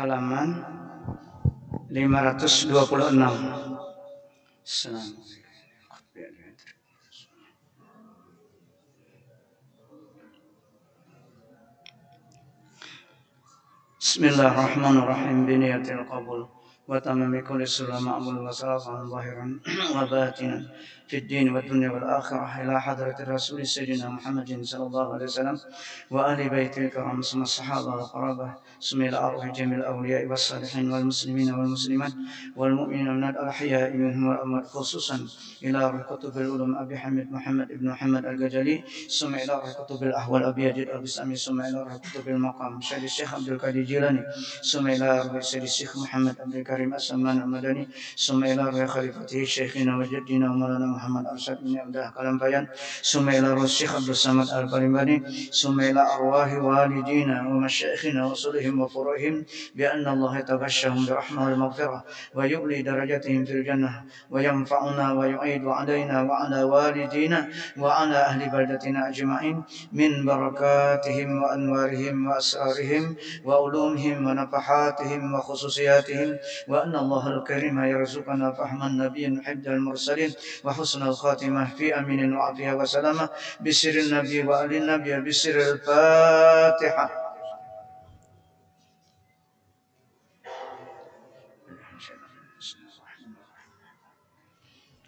halaman 526. Bismillahirrahmanirrahim. Biniyatil qabul wa tamami kulli sulam ma'mul wa salafan zahiran wa batinan fid din wa dunya wal akhirah ila hadratir rasul sayyidina Muhammadin sallallahu alaihi wasallam wa ahli baitil kiram summa sahabah wa qarabah sumil arwah jamil awliya was salihin wal muslimin wal muslimat wal mu'minin al ahya'i minhum wal amwat, khususan ila kutubil ulum Abi Hamid Muhammad ibn Muhammad al-Ghazali, summa ila kutubil ahwal Abi Yazid al-Bistami, summa ila kutubil maqam Syekh Abdul Qadir Jilani, summa ila Syekh Muhammad Abdul Karim As-Saman al-Madani, summa ila khalifatihi Syekhina wa jaddina Maulana Muhammad Arsyad bin Abdullah Kalampayan, summa ila Syekh Abdul Samad al-Barimbani, summa ila arwahi walidina wa masyayikhina wa sulihim wa furuhim bi anna Allah taghashshahum bi rahmah wal maghfirah wa yu'li darajatihim fil jannah wa yanfa'una wa yu'idu 'alaina wa 'ala walidina wa 'ala ahli baldatina ajma'in min barakatihim wa anwarihim wa asrarihim wa ulumihim wa nafahatihim wa khususiyatihim wa anna Allahal karim yarzuqana fahman nabiyyin hibdal mursalin wa husnal khatimah fi aminin wa afiyah wa salamah bisirrin nabiy wa alin nabiy bisirril Fatihah.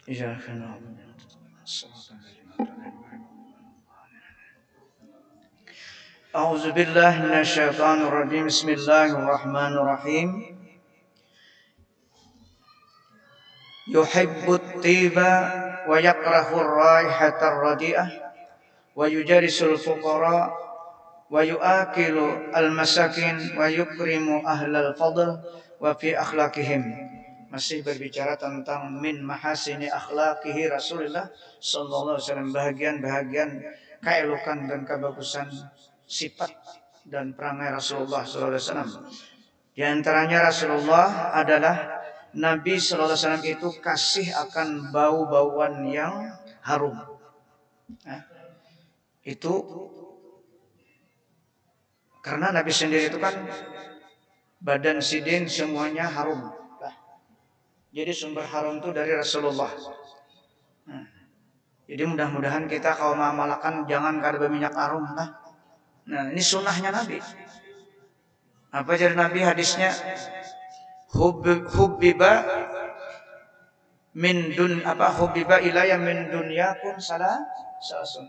إياك نعبد أعوذ بالله من الشيطان الرجيم بسم الله الرحمن الرحيم يحب الطيب ويكره الرائحة الرديئة ويجالس الفقراء ويؤكل المساكين ويكرم أهل الفضل وفي أخلاقهم. Masih berbicara tentang min mahasini akhlaqihi Rasulullah sallallahu alaihi wasallam, bahagian-bahagian keelokan dan kebagusan sifat dan perangai Rasulullah sallallahu alaihi wasallam. Di antaranya Rasulullah adalah Nabi sallallahu alaihi wasallam itu kasih akan bau-bauan yang harum. Itu karena Nabi sendiri itu kan badan sidin semuanya harum. Jadi sumber harum itu dari Rasulullah. Jadi mudah-mudahan kita kalau mengamalkan jangan kada minyak harum lah. Nah, ini sunnahnya Nabi. Apa jadi Nabi hadisnya? Hubbiba ilayya min dunyakum salasun.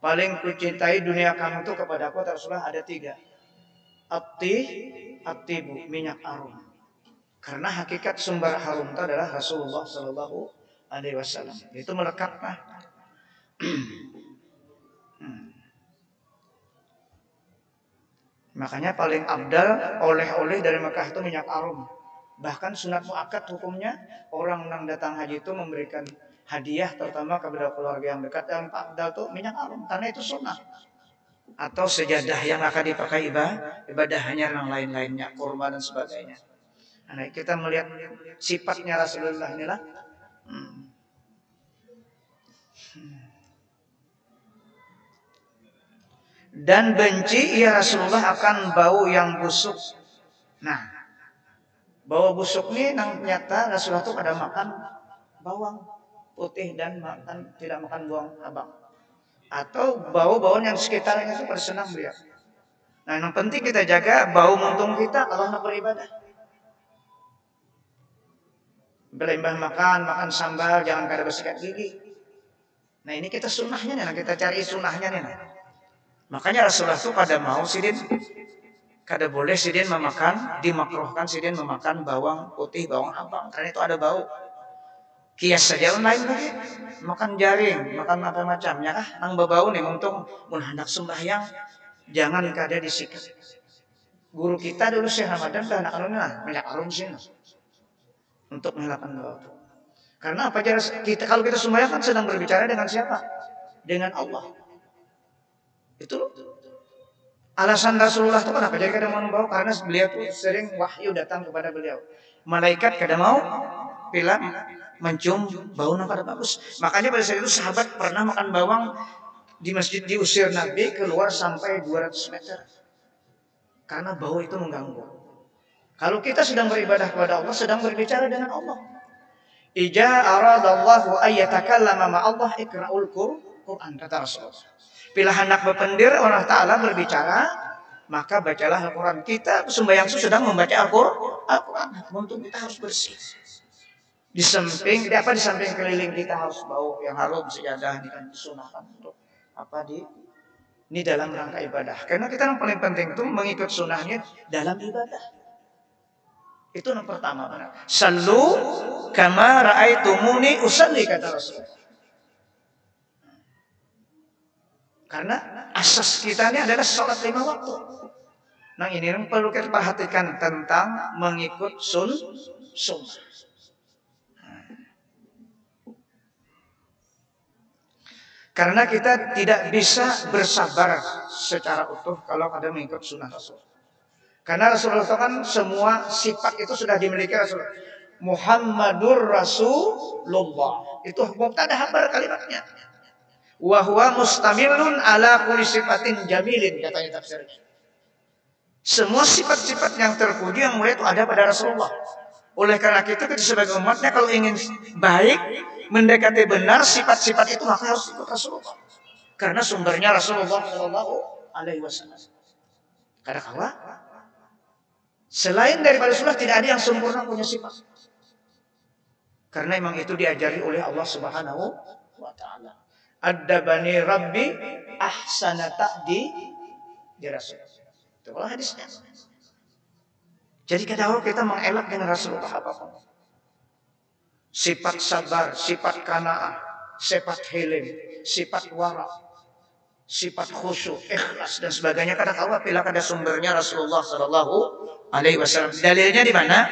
Paling kucintai dunia kamu itu kepada aku Rasulullah ada 3. At-tibu minyak harum. Karena hakikat sumber harum itu adalah Rasulullah sallallahu alaihi wasallam. Itu melekat lah. Makanya paling abdal oleh-oleh dari Mekah itu minyak harum. Bahkan sunat muakkad hukumnya orang yang datang haji itu memberikan hadiah terutama kepada keluarga yang dekat, yang abdal itu minyak harum karena itu sunnah. Atau sejadah yang akan dipakai ibadahnya yang lain-lainnya, kurma dan sebagainya. Nah, kita melihat sifatnya Rasulullah inilah. Dan benci ya Rasulullah akan bau yang busuk. Nah, bau busuk ini nyata Rasulullah itu pada makan bawang putih dan tidak makan bawang habang. Atau bau-bauan yang sekitarnya itu bersenang beliau. Nah, yang penting kita jaga bau muntung kita kalau nak beribadah. Berlimbah makan sambal, jangan kada bersikat gigi. Nah, ini kita sunnahnya nih, kita cari sunnahnya nih. Makanya Rasulullah itu kada mau sidin, kada boleh sidin dimakruhkan sidin memakan bawang putih, bawang habang, karena itu ada bau. Kias saja lain lagi, makan jaring, makan macam-macamnya nang bau nih, untung mun hendak sembahyang jangan kada disikat. Guru kita dulu Syekh Ramadan dah anak anunya minyak harum sini. Untuk menghilangkan bau. Karena apa? Kita kalau kita sembahyang kan sedang berbicara dengan siapa? Dengan Allah. Itu alasan Rasulullah itu kenapa jadi kada mau bau? Karena beliau tuh sering wahyu datang kepada beliau. Malaikat kada mau bila mencium bau yang kada bagus. Makanya pada saat itu sahabat pernah makan bawang di masjid, diusir Nabi keluar sampai 200 meter. Karena bau itu mengganggu. Kalau kita sedang beribadah kepada Allah, sedang berbicara dengan Allah. Ija aradallahu ayyatakallama ma'allah ikra'ul Qur'an, kata Rasulullah. Bila hendak berpendir Allah Ta'ala berbicara, maka bacalah Al-Quran. Kita sembahyang sedang membaca Al-Quran. Untuk kita harus bersih. Di samping keliling kita harus bau yang harum, sejadah disunahkan untuk ini dalam rangka ibadah. Karena kita yang paling penting itu mengikut sunnahnya dalam ibadah. Itu yang pertama. Sallu kama ra'aitumuni usalli, kata Rasulullah. Karena asas kita ini adalah sholat 5 waktu. Nah ini yang perlu kita perhatikan tentang mengikut sunnah. Karena kita tidak bisa bersabar secara utuh kalau ada mengikut sunnah Rasul. Karena Rasulullah itu kan semua sifat itu sudah dimiliki Rasulullah. Muhammadur Rasulullah. Itu mubtada khabar kalimatnya. Wa huwa mustamilun ala kulli sifatin jamilin, katanya tafsirnya. Semua sifat-sifat yang terpuji yang mulia itu ada pada Rasulullah. Oleh karena itu kita sebagai umatnya kalau ingin baik, mendekati benar sifat-sifat itu, maka harus ikut Rasulullah. Karena sumbernya Rasulullah Shallallahu Alaihi Wasallam. Karena selain daripada Rasulullah tidak ada yang sempurna punya sifat. Karena memang itu diajari oleh Allah Subhanahu Wa Taala. Adabani Rabbi ahsana ta'di di Rasul. Itu kalau hadisnya. Jadi kadang kita mengelak dengan Rasulullah apapun. Sifat sabar, sifat qanaah, sifat hilim, sifat wara, sifat khusyuk, ikhlas dan sebagainya. Kadang bila ada sumbernya Rasulullah Sallallahu Alaihi Wasallam. Dalilnya di mana?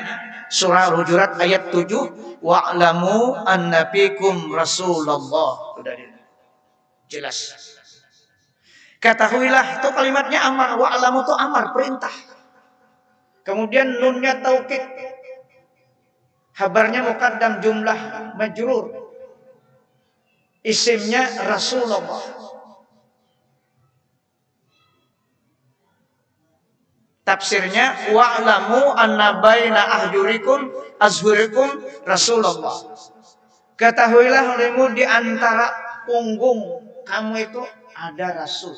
Surah Al-Hujurat ayat 7. Wa'lamu anna fikum Rasulullah. Itu dalilnya. Jelas. Ketahuilah, itu kalimatnya amar. Wa'lamu itu amar, perintah. Kemudian nunnya taukid. Habarnya muqaddam, jumlah majrur. Isimnya Rasulullah. Tafsirnya wa'lamu anna baina ahjurikum azhurikum Rasulullah. Ketahuilah olehmu di antara punggung kamu itu ada Rasul.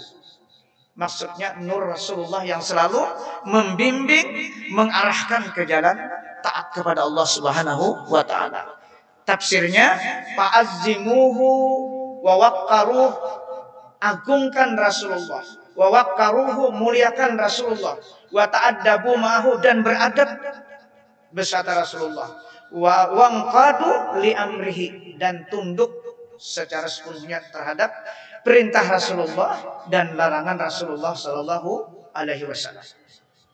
Maksudnya nur Rasulullah yang selalu membimbing, mengarahkan ke jalan taat kepada Allah Subhanahu Wa Taala. Tafsirnya fa'azzimuhu wa waqqaruh, agungkan Rasulullah, wa waqqaruhu, muliakan Rasulullah, wa ta'addabu ma'ahu, dan beradab beserta Rasulullah, wa wanqadu li amrihi, dan tunduk secara sepenuhnya terhadap perintah Rasulullah dan larangan Rasulullah Sallallahu Alaihi Wasallam.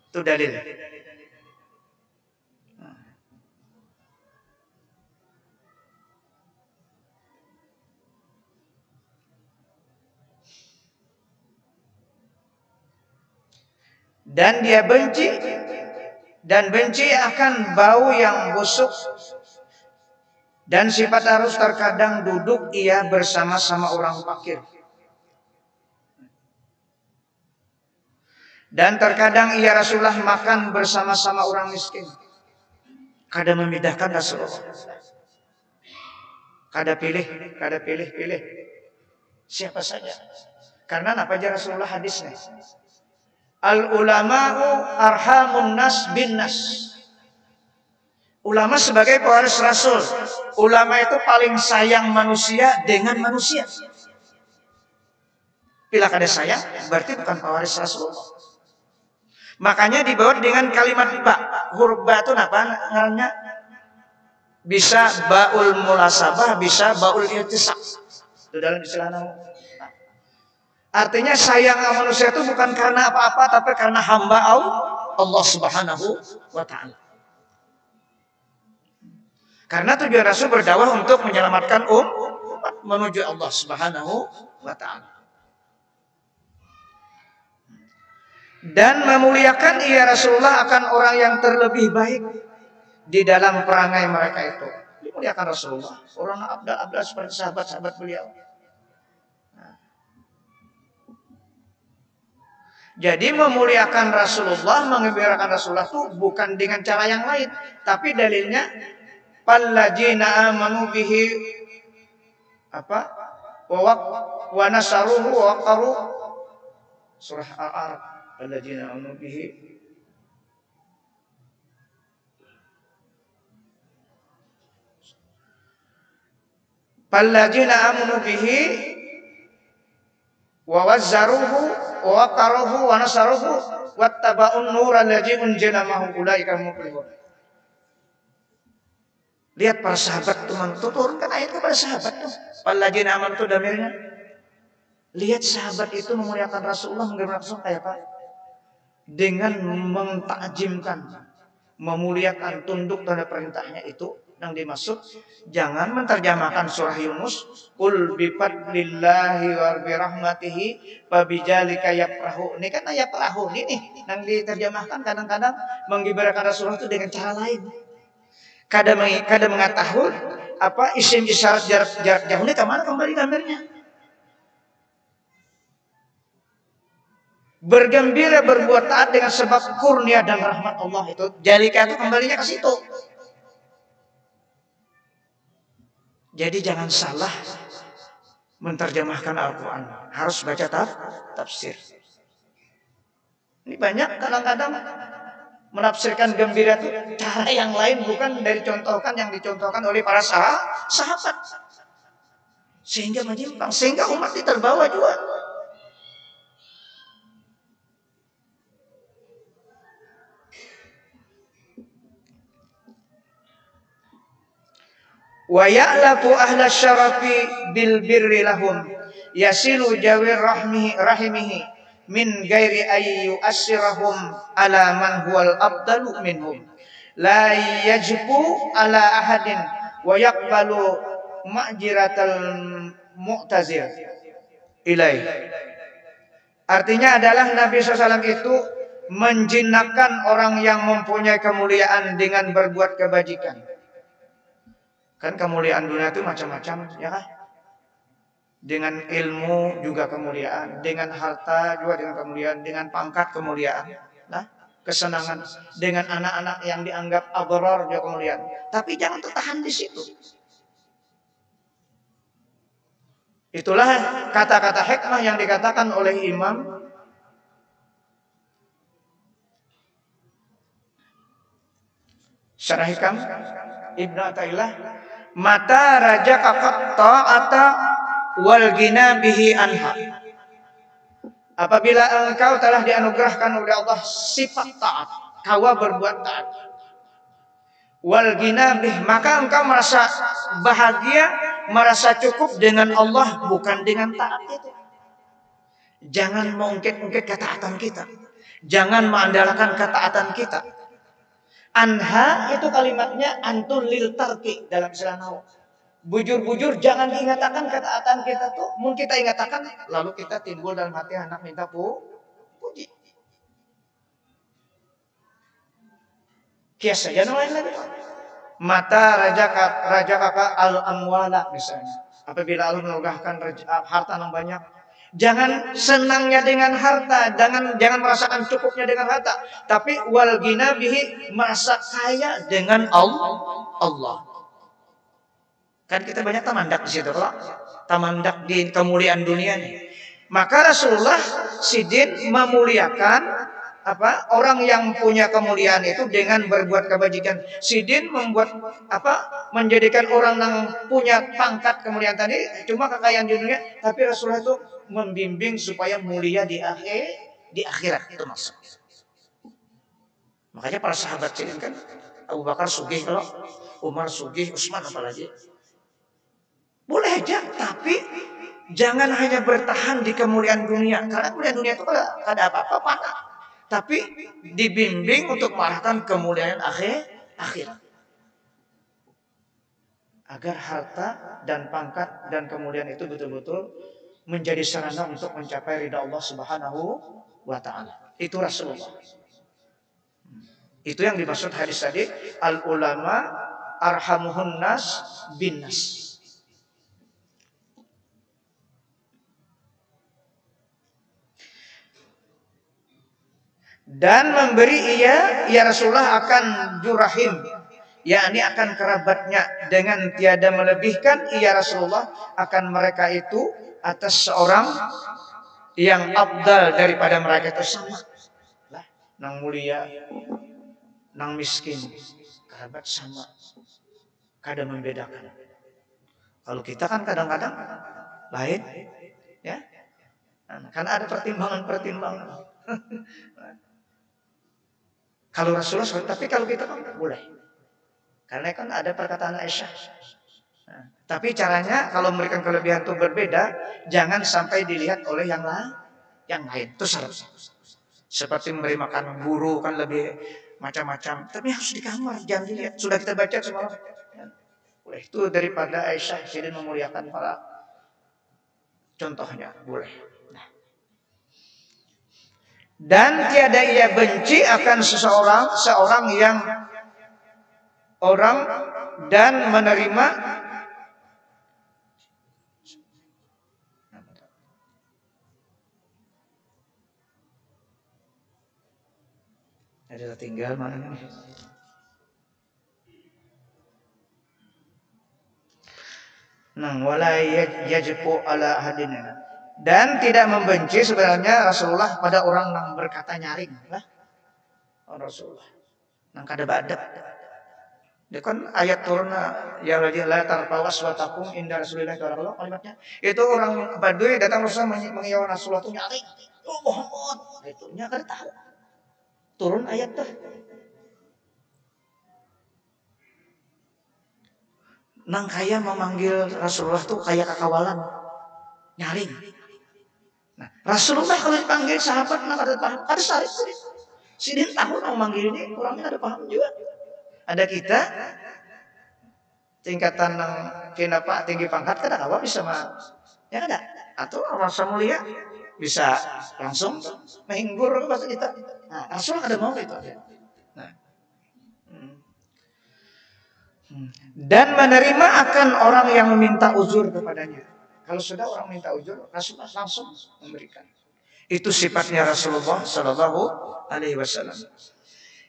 Itu dalil. Dan dia benci akan bau yang busuk. Dan sifat harus terkadang duduk ia bersama-sama orang fakir. Dan terkadang ia Rasulullah makan bersama-sama orang miskin. Kada membedakan Rasulullah. Kada pilih. Siapa saja. Karena apa aja Rasulullah hadisnya. Al ulama'u arhamun nas bin nas. Ulama sebagai pewaris Rasul. Ulama itu paling sayang manusia dengan manusia. Bila kada sayang, berarti bukan pewaris Rasulullah. Makanya dibawa dengan kalimat ba. Huruf ba itu apa? Ngarannya bisa baul mulasabah, bisa baul irtisaq. Itu dalam istilah nahu. Artinya sayang manusia itu bukan karena apa-apa, tapi karena hamba Allah Subhanahu Wa Taala. Karena tujuan Rasul berdakwah untuk menyelamatkan umat menuju Allah Subhanahu Wa Taala. Dan memuliakan ia Rasulullah akan orang yang terlebih baik di dalam perangai mereka itu. Dimuliakan Rasulullah, orang abdal seperti sahabat-sahabat beliau. Jadi memuliakan Rasulullah, mengembirakan Rasulullah itu bukan dengan cara yang lain, tapi dalilnya palladzina amanu bihi apa? Wa nasaruhu wa qaru surah Al-A'raf. Palladzina amanu bihi wa wazzaruhu wa qaruhu wa nasaruhu wattaba'un nura allazi unzila ma'ahu ulaika muflihun. Lihat para sahabat teman itu turunkan ayat kepada sahabat tuh. Palladzina amanu itu damirnya. Lihat sahabat itu memuliakan Rasulullah, mengembirakan Rasul kayak apa? Dengan mentakjimkan, memuliakan, tunduk terhadap perintahnya itu yang dimaksud. Jangan menterjemahkan surah Yunus qul bi fadlillahi wa bi rahmatihi fa bidzalika yafrahu. Ini kan ayat perahu ini yang diterjemahkan kadang-kadang menggibarakan Rasulullah itu dengan cara lain. Kadang mengatakan apa isim isyarat jarak jauh ini kemana kembali gambarnya? Bergembira berbuat taat dengan sebab kurnia dan rahmat Allah itu. Jalika itu kembalinya ke situ. Jadi jangan salah menterjemahkan Al-Quran. Harus baca tafsir. Ini banyak kadang-kadang menafsirkan gembira itu cara yang lain, bukan dari contohkan yang dicontohkan oleh para sahabat. Sehingga menyimpang, sehingga umat ini terbawa juga. Wa ya'lafu ahla syarafi bil birri lahum yasilu jawir rahimihi min ghairi ayyu asyrahum ala man huwal afdalu minhum la yajbu ala ahadin wa yaqbalu ma'jiratal mu'tazir ilai. Artinya adalah Nabi SAW itu menjinakkan orang yang mempunyai kemuliaan dengan berbuat kebajikan. Kan kemuliaan dunia itu macam-macam, ya kan? Dengan ilmu juga kemuliaan, dengan harta juga dengan kemuliaan, dengan pangkat kemuliaan, nah, kesenangan, dengan anak-anak yang dianggap abrar juga kemuliaan. Tapi jangan tertahan di situ. Itulah kata-kata hikmah yang dikatakan oleh Imam Syarah Hikam Ibnu Athaillah, mata raja kakak ta'ata wal gina bihi anha. Apabila engkau telah dianugerahkan oleh Allah sifat taat, kau berbuat taat, wal gina bih, maka engkau merasa bahagia, merasa cukup dengan Allah, bukan dengan taat itu. Jangan mengungkit-ungkit ketaatan kita, jangan mengandalkan ketaatan kita. Anha itu kalimatnya antul lil tarki dalam istilah nahwu. Bujur-bujur jangan diingatakan ketaatan kita tuh. Mungkin kita ingatakan lalu kita timbul dalam hati anak minta puji. Kias saja lain lagi. Mata raja kakak al amwala misalnya. Apabila Allah menurunkan harta yang banyak, jangan senangnya dengan harta, jangan merasakan cukupnya dengan harta, tapi wal gina bihi, merasa kaya dengan Allah. Kan kita banyak tamandak di situ, kalau tamandak di kemuliaan dunia nih. Maka Rasulullah Sidin memuliakan orang yang punya kemuliaan itu dengan berbuat kebajikan. Sidin menjadikan orang yang punya pangkat kemuliaan tadi cuma kekayaan di dunia, tapi Rasulullah itu membimbing supaya mulia di akhirat itu maksud. Makanya para sahabat Sidin kan, Abu Bakar sugih, kalau Umar sugih, Utsman apalagi. Boleh aja, tapi jangan hanya bertahan di kemuliaan dunia. Karena kemuliaan dunia itu kalau ada apa-apa panah. Tapi dibimbing untuk mengarahkan kemuliaan akhirat. Agar harta dan pangkat dan kemuliaan itu betul-betul menjadi sarana untuk mencapai ridha Allah Subhanahu wa ta'ala. Itu Rasulullah. Itu yang dimaksud hadis tadi, al ulama arhamuhun nas bin nas. dan memberi ya Rasulullah akan jurahim, yakni akan kerabatnya, dengan tiada melebihkan ya Rasulullah akan mereka itu atas seorang yang afdal daripada mereka itu sama lah, nang mulia nang miskin kerabat sama, kada membedakan. Kalau kita kan kadang-kadang lain ya, karena ada pertimbangan. Kalau Rasulullah, tapi kalau kita kan boleh, karena kan ada perkataan Aisyah. Tapi caranya kalau memberikan kelebihan itu berbeda, jangan sampai dilihat oleh yang lain. Itu syarat. Seperti memberi makan guru kan lebih macam-macam, tapi harus di kamar, jangan dilihat. Sudah kita baca semalam. Boleh itu daripada Aisyah sidin memuliakan para contohnya, boleh. Dan tiada ia benci akan seorang yang orang dan menerima ada tinggal mana ini. Wala yajbu ala hadina. Dan tidak membenci sebenarnya Rasulullah pada orang yang berkata nyaring lah. Rasulullah nang kada badab. Dia kan ayat turun ya la tarfa'u aswatakum inda Rasulillah sallallahu kalimatnya. Itu orang Badui datang Rasulullah mengiyakan Rasulullah itu nyaring. Oh Muhammad, itu nya kada tahu. Turun ayat tuh. Nang kaya memanggil Rasulullah tuh kayak kakawalan. Nyaring. Nah, Rasulullah kalau dipanggil sahabat nang ada paham, ada syarif. Sidin tahu nang manggil ini orangnya ada paham juga. Ada kita tingkatan nang kenapa tinggi pangkat kada kawa bisa ya ada. Atau rasa mulia bisa langsung menginggur ke bahasa kita. Nah, Rasulullah ada mau itu. Nah. Dan menerima akan orang yang meminta uzur kepadanya. Kalau sudah orang minta uzur, Rasulullah langsung memberikan. Itu sifatnya Rasulullah Sallallahu Alaihi Wasallam.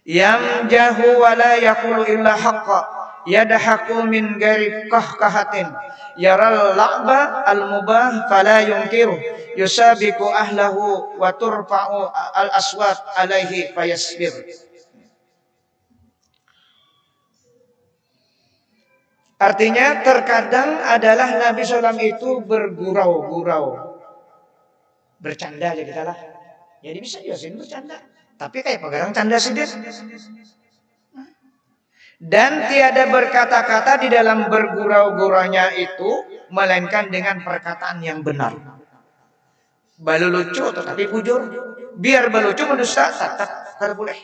Yamjahu wa la yaqulu illa haqqa, yadhaku min ghairi qahqahatin, yaral la'ba al-mubah fala yunkiru, yusabiqu ahlahu wa turfa'u al-aswat alaihi fayasbir. Artinya terkadang adalah Nabi SAW itu bergurau-gurau, bercanda aja kita lah. Jadi bisa juga sih bercanda, tapi kayak pegang canda sendiri. Dan tiada berkata-kata di dalam bergurau-guraunya itu, melainkan dengan perkataan yang benar. Balu lucu tetapi bujur, biar belucu mendusta tak boleh.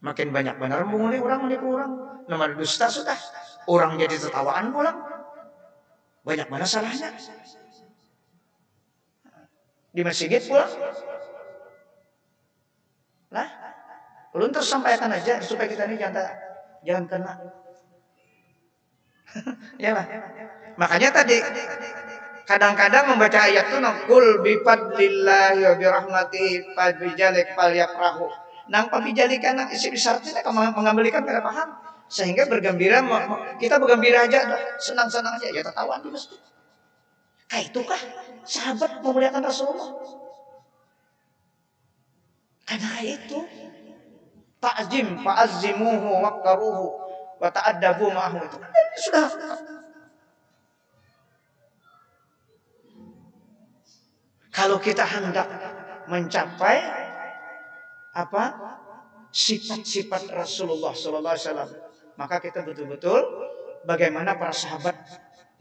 Makin banyak benar menipu orang, nomor dusta sudah. Orang jadi tertawaan pulang. Banyak mana salahnya? Di masjid pulang. Lah, ulun terus sampaikan aja supaya kita ini jangan kena. Ya lah. Makanya tadi kadang-kadang membaca ayat itu naqul bi fadlillahi wa bi rahmatihi fa bijalik falyafrahu. Nang pabijalikan nang isi syaratnya mengembalikan pada paham sehingga bergembira, kita bergembira aja, senang-senang aja, ya tertawa di masjid. Kayak itu kah sahabat memuliakan Rasulullah? Karena itu ta'zim fa'azzimuhu waqaruhu wa ta'addabu ma'ahu, itu sudah. Kalau kita hendak mencapai sifat-sifat Rasulullah Sallallahu Alaihi Wasallam, maka kita betul-betul bagaimana para sahabat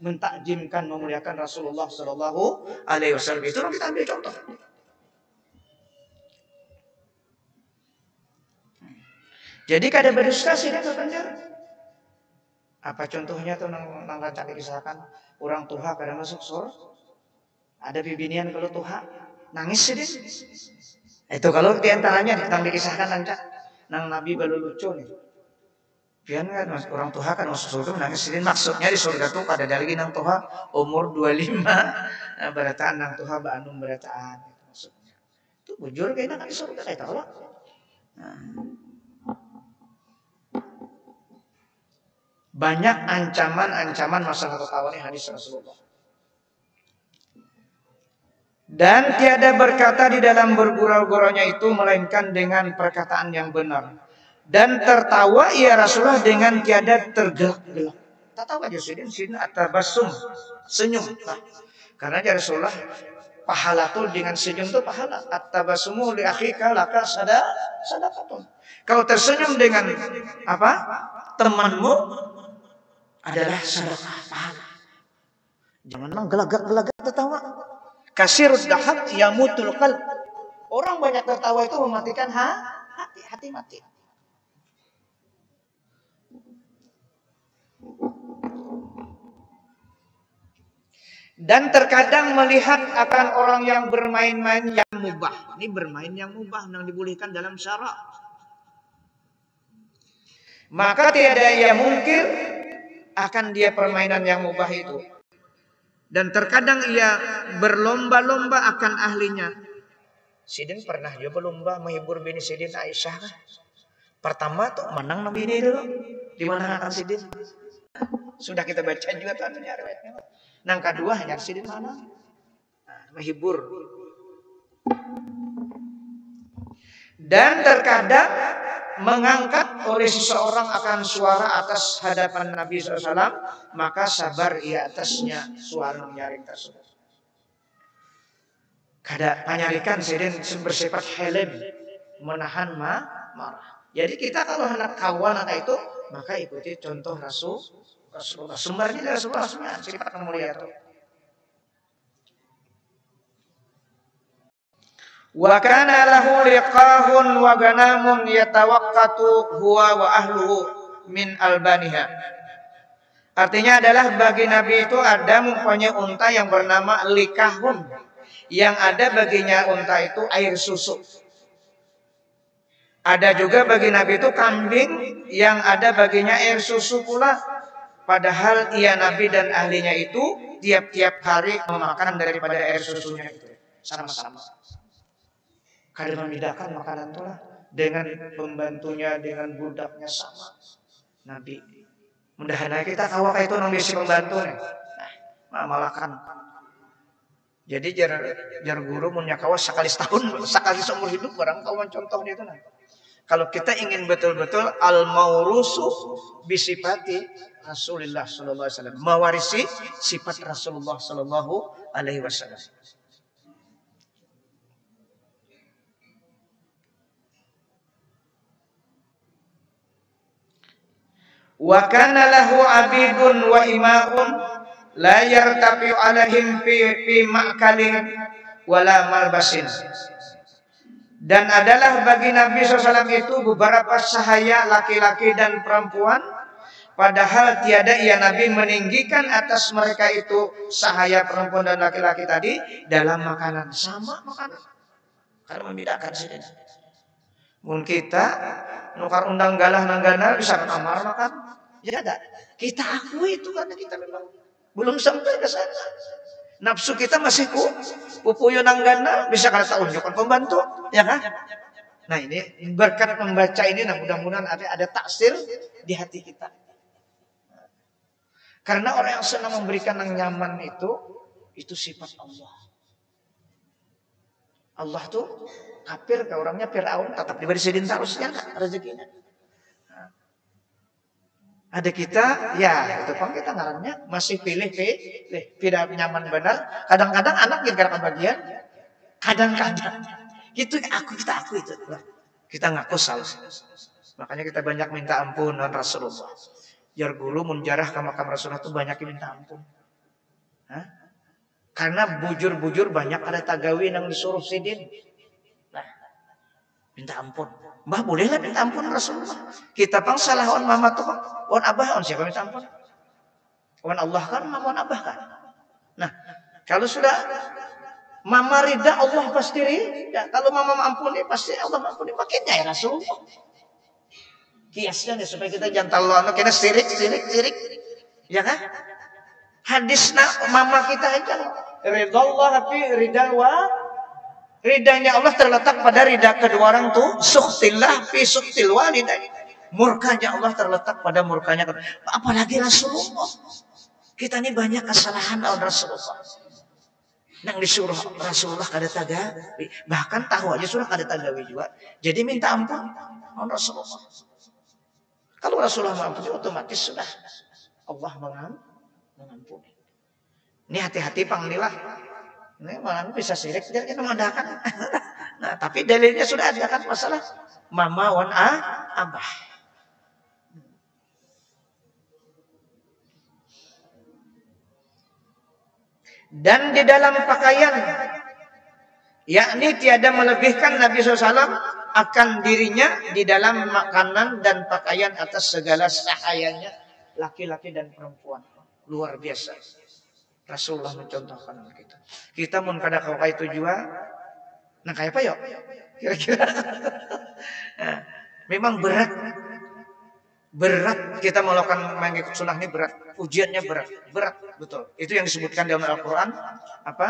mentakjimkan, memuliakan Rasulullah Sallallahu Alaihi Wasallam. Itu kita ambil contoh. Jadi kada berdusta sih kan benar. Apa contohnya tuh nang rancang dikisahkan orang tuha kada masuk surga. Ada bibinian kalau tuha nangis sih dia. Itu kalau diantaranya tentang dikisahkan nang Nabi baru lucu nih. Pian kan orang tuha kan masuk surga menangis sidin, maksudnya di surga tuh pada lagi nang tuha umur 25 berataan nang tuha ba anum berataan maksudnya. Itu bujur kayaknya kan surga kayak tahu. Banyak ancaman-ancaman masalah tertawa ini hadis Rasulullah. Dan tiada berkata di dalam bergurau-guraunya itu melainkan dengan perkataan yang benar. Dan tertawa ia Rasulullah dengan tiada tergelak-gelak. Tertawa aja sidin atabasum, senyum. Nah, karena ya Rasulullah pahala tuh dengan senyum tuh pahala. Atabasumu li akhika laka sadaqatun. Kalau tersenyum dengan apa? Temanmu adalah sedekah pahala. Jangan gelagak-gelagak tertawa. Kasirud dahab yamutul qalb. Orang banyak tertawa itu mematikan hati mati. Dan terkadang melihat akan orang yang bermain-main yang mubah. Ini bermain yang mubah yang dibolehkan dalam syarak. Maka tiada yang mungkir akan dia permainan yang mubah itu. Dan terkadang ia berlomba-lomba akan ahlinya. Sidin pernah dia berlomba menghibur bini Sidin Aisyah. Pertama tuh menang nabi ini dulu. Di mana akan Sidin? Sudah kita baca juga tuh riwayatnya. Yang kedua hanya Sidin mana? Menghibur. Dan terkadang mengangkat oleh seseorang akan suara atas hadapan Nabi SAW, maka sabar ia atasnya suara menyaring tersebut. Kada menyarikan Sidin bersifat helm, menahan marah. Jadi kita kalau hendak kawan anak itu, maka ikuti contoh Rasulullah. Sumbernya dari Rasulullah, sifat mulia itu. Wa kana lahu liqahun wa ganamun yatawaqqatu huwa wa ahluhu min albaniha. Artinya adalah bagi Nabi itu ada mempunyai unta yang bernama liqahun. Yang ada baginya unta itu air susu. Ada juga bagi Nabi itu kambing yang ada baginya air susu pula. Padahal ia Nabi dan ahlinya itu tiap-tiap hari memakan daripada air susunya itu. Sama-sama. Kada membedakan makanan itu lah. Dengan pembantunya, dengan budaknya sama. Nabi. Mudah-mudahan kita kawak itu nang bisi pembantu nih. Nah, malakan. Jadi jar guru punya kawas sekali setahun, sekali seumur hidup barang kawan contohnya itu nah. Kalau kita ingin betul-betul al-maurusu bisifati Rasulullah sallallahu alaihi wasallam, mewarisi sifat Rasulullah sallallahu alaihi wasallam. Wa kana lahu abidun wa ima'un la yartafi'u alaihim fi ma'kalin wala malbasin. Dan adalah bagi Nabi SAW itu beberapa sahaya laki-laki dan perempuan, padahal tiada ia Nabi meninggikan atas mereka itu sahaya perempuan dan laki-laki tadi dalam makanan. Sama makanan. Karena membedakan sini. Mungkin kita nukar undang galah nanggana bisa kamar makan. Ya ada. Kita akui itu karena kita memang belum sampai ke sana. Nafsu kita masih pupuyo nanggana bisa kada tunjukkan pembantu, ya kan? Nah ini berkat membaca ini, nah mudah-mudahan ada taksir di hati kita. Karena orang yang senang memberikan yang nyaman itu sifat Allah. Allah tuh kafir ke orangnya Fir'aun tetap diberi sidin terusnya rezekinya. Ada kita, ya itu kan kita ngarannya masih pilih tidak nyaman benar. Kadang-kadang anak yang karena kebagian, kadang-kadang itu kita aku itu. Kita ngaku salah. Makanya kita banyak minta ampun dengan Rasulullah. Jar guru menjarah ke makam Rasulullah itu banyak minta ampun. Karena bujur-bujur banyak ada tagawi yang disuruh sidin. Nah, minta ampun. Mbah bolehlah minta ampun Rasulullah. Kita pang salah on mama tuh, on abah on siapa minta ampun? On Allah kan, on abah kan. Nah, kalau sudah mama rida Allah pasti rida. Kalau mama ampuni pasti Allah ampuni. Makanya ya Rasulullah. Kiasnya nih supaya kita jangan terlalu kita sirik. Ya kan? Hadisna mama kita aja ridha Allah fi ridha Ridhanya Allah terletak pada ridha kedua orang tuh. Sukhtillah fi sukhtil walidain. Murkanya Allah terletak pada murkanya. Apalagi Rasulullah. Kita ini banyak kesalahan lawan Rasulullah. Nang disuruh Rasulullah kada tagawi. Bahkan tahu aja surah kada tagawi juga. Jadi minta ampun lawan Rasulullah. Kalau Rasulullah mengampuni otomatis sudah Allah mengampuni. Ini hati-hati panglilah. Ini malah bisa sirik dia kita mengadakan. Nah, tapi dalilnya sudah ada kan masalah mama wan abah. Dan di dalam pakaian, yakni tiada melebihkan Nabi SAW akan dirinya di dalam makanan dan pakaian atas segala sahayanya laki-laki dan perempuan. Luar biasa. Rasulullah mencontohkan kita. Kita mun kada kau itu juga, nah kayak apa yuk? Kira-kira. Nah, memang berat kita melakukan mengikut sunnah ini berat. Ujiannya berat betul. Itu yang disebutkan dalam Al-Quran. Apa?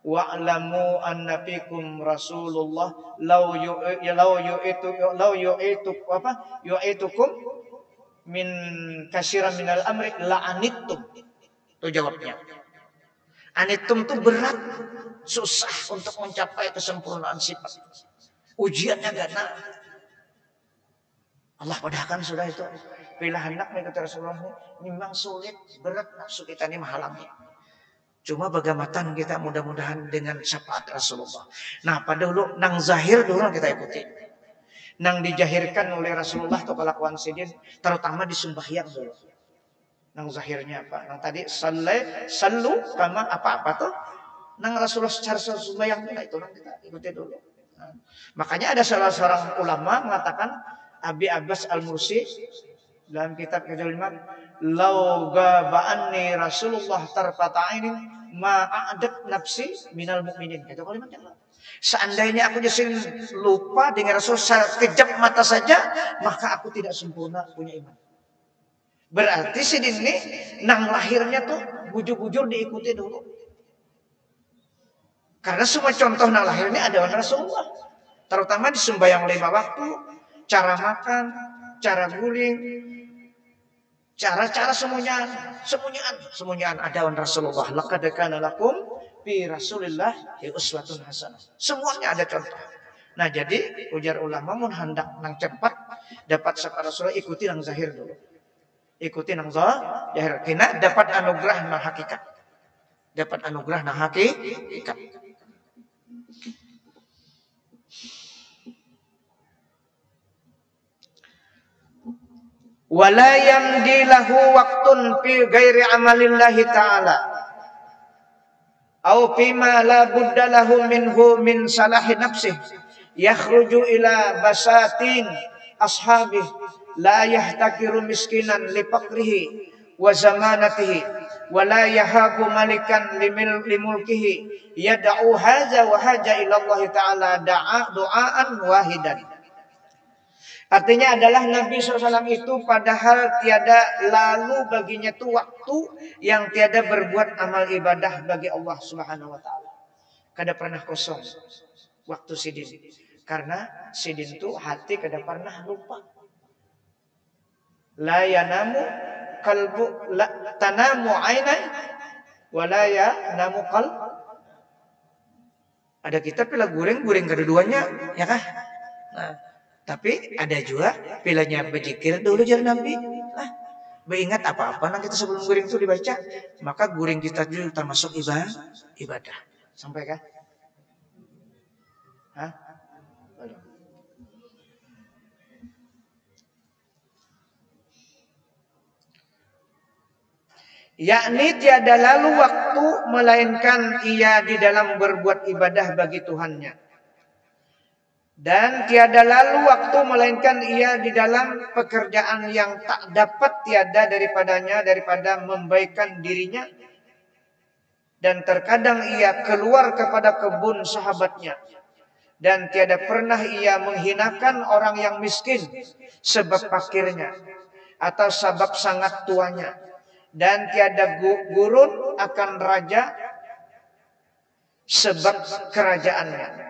Wa'lamu anna fikum Rasulullah yu'itukum min kasiran minal amri la'anittum. Itu jawabnya. Anitum itu berat, susah untuk mencapai kesempurnaan sifat. Ujiannya gana. Allah padahkan sudah itu. Bila hendak mengikuti Rasulullah ini memang sulit, berat nafsu kita ini menghalangi. Cuma bagaimana kita mudah-mudahan dengan syafaat Rasulullah. Nah pada dulu nang zahir dulu kita ikuti. Nang dijahirkan oleh Rasulullah atau kelakuan sidin, terutama di sembahyang dulu. Nang zahirnya apa? Nang tadi sallu kama apa-apa tuh. Nang Rasulullah secara sembahyang itu nang kita ikuti dulu. Nah, makanya ada salah seorang ulama mengatakan Abi Abbas Al-Mursi dalam kitab Kedoliman, lau gaba'anni Rasulullah tarfata'inin ma'adat nafsi minal mu'minin. Itu kalimatnya. Seandainya aku jadi lupa dengan Rasul sekejap mata saja, maka aku tidak sempurna punya iman. Berarti sidin ini nang lahirnya tuh bujur-bujur diikuti dulu. Karena semua contoh nang lahirnya ada Rasulullah. Terutama di sembahyang 5 waktu, cara makan, cara guling, cara semuanya ada Rasulullah. Laqad kana lakum fi Rasulillah uswatun hasanah. Semuanya ada contoh. Nah, jadi ujar ulama mun hendak nang cepat dapat syafaat Rasulullah ikuti nang zahir dulu. Ikuti nang zahir. Kena dapat anugerah nang hakikat. Dapat anugerah nang hakikat. Wala yamdi lahu waqtun fi ghairi amalillahi ta'ala au fima la budda lahu minhu min salahi nafsih yakhruju ila basatin ashabih la yahtakiru miskinan li faqrihi wa zamanatihi wa la yahabu malikan limulkihi yad'u hadza wa haja ila Allah ta'ala du'aan wahidan. Artinya adalah Nabi SAW itu padahal tiada lalu baginya itu waktu yang tiada berbuat amal ibadah bagi Allah Subhanahu Wa Taala. Kada pernah kosong waktu sidin. Karena sidin itu hati kada pernah lupa. La yanamu qalbu la tanamu ainai wa la yanamu qalb. Ada kitab pila guring kedua-duanya, ya kah? Nah, tapi ada juga pilahnya berzikir dulu jar Nabi. Beringat apa-apa nanti kita sebelum guring itu dibaca, maka guring kita juga termasuk ibadah. Sampai kah? Hah? Yakni tiada lalu waktu melainkan ia di dalam berbuat ibadah bagi Tuhannya. Dan tiada lalu waktu melainkan ia di dalam pekerjaan yang tak dapat tiada daripada membaikkan dirinya. Dan terkadang ia keluar kepada kebun sahabatnya. Dan tiada pernah ia menghinakan orang yang miskin sebab fakirnya atau sebab sangat tuanya. Dan tiada gurun akan raja sebab kerajaannya.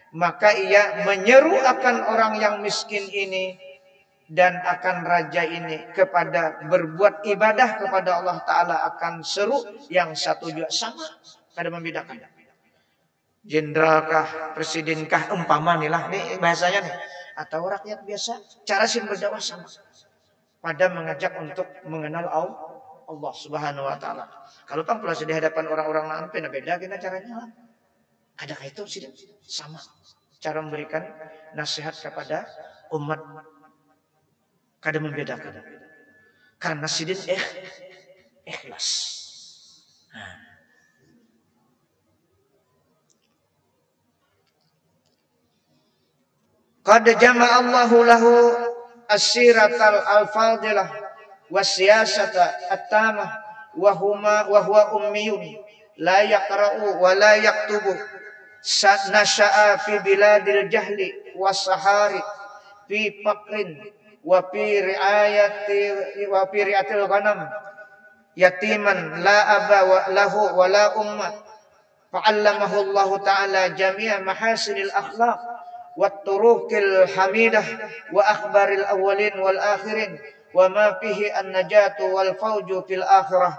Maka ia menyeru akan orang yang miskin ini dan akan raja ini kepada berbuat ibadah kepada Allah Ta'ala akan seru yang satu juga sama. Ada membedakan. Jenderalkah, presidenkah, umpama nih lah. Nih bahasanya nih. Atau rakyat biasa. Cara sih berdakwah sama. Pada mengajak untuk mengenal Allah Subhanahu Wa Ta'ala. Kalau pula di hadapan orang-orang nampi, beda kita caranya. Adakah itu sih sama? Cara memberikan nasihat kepada umat kadang membedakan. Karena sidin ikhlas. Qad jama'a Allahu lahu as-siratal al-fadilah was-siyasata at-tamah wa huwa ummiyun la yaqra'u wa la yaktubu. Nasha'a fi biladil jahli was-sahari fi faqrin wa fi ri'atil ghanam yatiman la aba wa lahu wa la umma fa'allamahu Allah ta'ala jami'a mahasinil akhlaq wat turuqil hamidah wa akhbaril awwalin wal akhirin wa ma fihi an-najatu wal fawju fil akhirah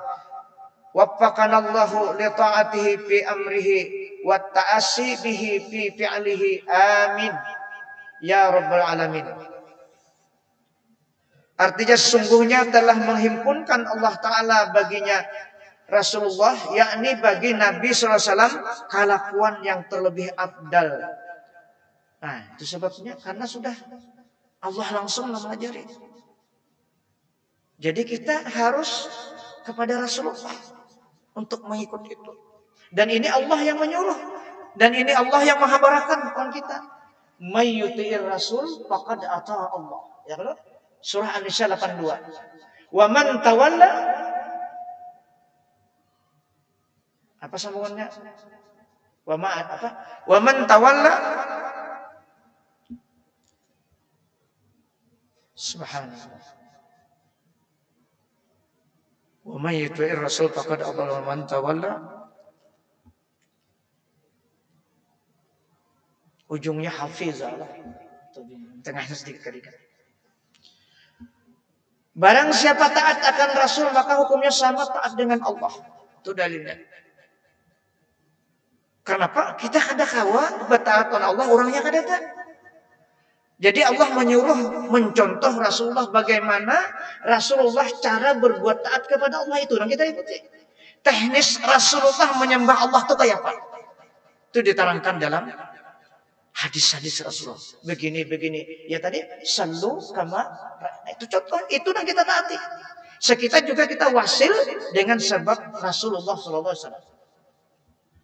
waffaqana Allah li ta'atihi fi amrihi wa ta'assi bihi fi fi'lihi amin ya rabbal alamin. Artinya sesungguhnya telah menghimpunkan Allah Ta'ala baginya Rasulullah, yakni bagi Nabi SAW kelakuan yang terlebih abdal. Nah itu sebabnya karena sudah Allah langsung mengajari. Jadi kita harus kepada Rasulullah untuk mengikut itu. Dan ini Allah yang menyuruh. Dan ini Allah yang menghabarkan kepada kita. May yuti'ir rasul faqad ata'a Allah. Ya kan? Surah An-Nisa 82. Wa man tawalla. Apa sambungannya? Wa man tawalla. Subhanallah. Wa may yuti'ir rasul faqad ata'a man tawalla. Ujungnya hafizah. Tengahnya sedikit kadikan. Barang siapa taat akan Rasul maka hukumnya sama taat dengan Allah. Itu dalilnya. Kenapa? Kita kada kawa bertaat dengan Allah orangnya kada ada. Jadi Allah menyuruh mencontoh Rasulullah bagaimana Rasulullah cara berbuat taat kepada Allah itu. Dan kita ikuti. Teknis Rasulullah menyembah Allah itu kayak apa? Itu diterangkan dalam hadis-hadis Rasulullah. Begini. Ya tadi sallu kama. Itu contoh. Itu yang kita taati. Sekitar juga kita wasil dengan sebab Rasulullah SAW.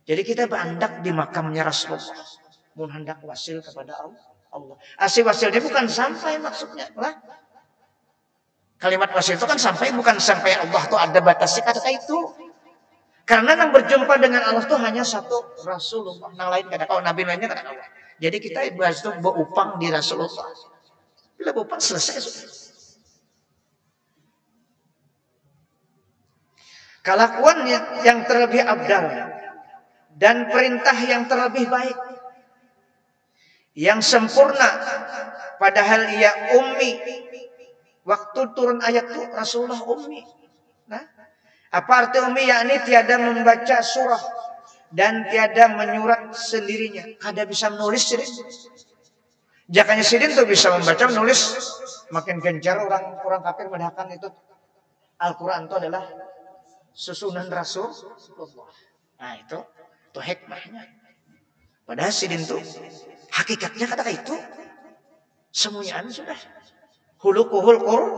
Jadi kita berandak di makamnya Rasulullah. Menghendak wasil kepada Allah. Asli wasilnya bukan sampai maksudnya. Lah. Kalimat wasil itu kan sampai bukan sampai Allah itu ada batasnya kata itu. Karena yang berjumpa dengan Allah itu hanya satu Rasulullah. Yang lain kada kau nabi lainnya kada kau. Jadi kita bahas itu berupang di Rasulullah. Bila berupang selesai sudah. Kelakuan yang terlebih abdal dan perintah yang terlebih baik, yang sempurna, padahal ia ummi. Waktu turun ayat itu Rasulullah ummi. Nah, apa arti ummi? Yakni tiada membaca surah dan tiada menyurat sendirinya. Kada bisa menulis sidin. Jakanya sidin tuh bisa membaca menulis. Makin gencar orang kafir mendahkan itu Al-Quran itu adalah susunan Rasulullah. Nah itu hikmahnya. Padahal sidin tuh hakikatnya kata itu semuanya sudah hulukuhul Quran.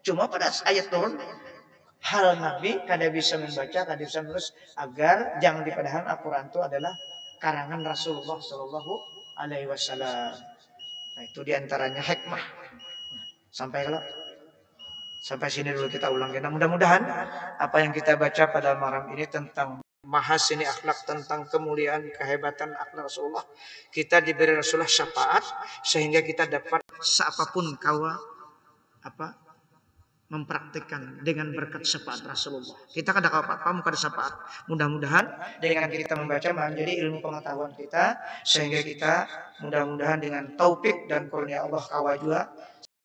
Cuma pada ayat turun hal Nabi kada bisa membaca, kada bisa menulis agar jangan dipadahan Al-Quran itu adalah karangan Rasulullah Shallallahu Alaihi Wasallam. Nah itu diantaranya hikmah. Sampai sini dulu kita ulang. Nah, mudah-mudahan apa yang kita baca pada malam ini tentang mahasini akhlak, tentang kemuliaan, kehebatan akhlak Rasulullah, kita diberi Rasulullah syafaat sehingga kita dapat seapapun kawa mempraktikkan dengan berkat syafaat Rasulullah. Kita kada apa-apa muka syafaat. Mudah-mudahan dengan kita membaca menjadi ilmu pengetahuan kita sehingga kita mudah-mudahan dengan taufik dan kurnia Allah kawa juga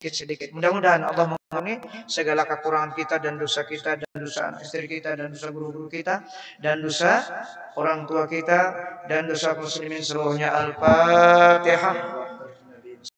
sedikit. Mudah-mudahan Allah mengampuni segala kekurangan kita dan dosa anak istri kita dan dosa guru-guru kita dan dosa orang tua kita dan dosa muslimin seluruhnya. Al-Fatihah.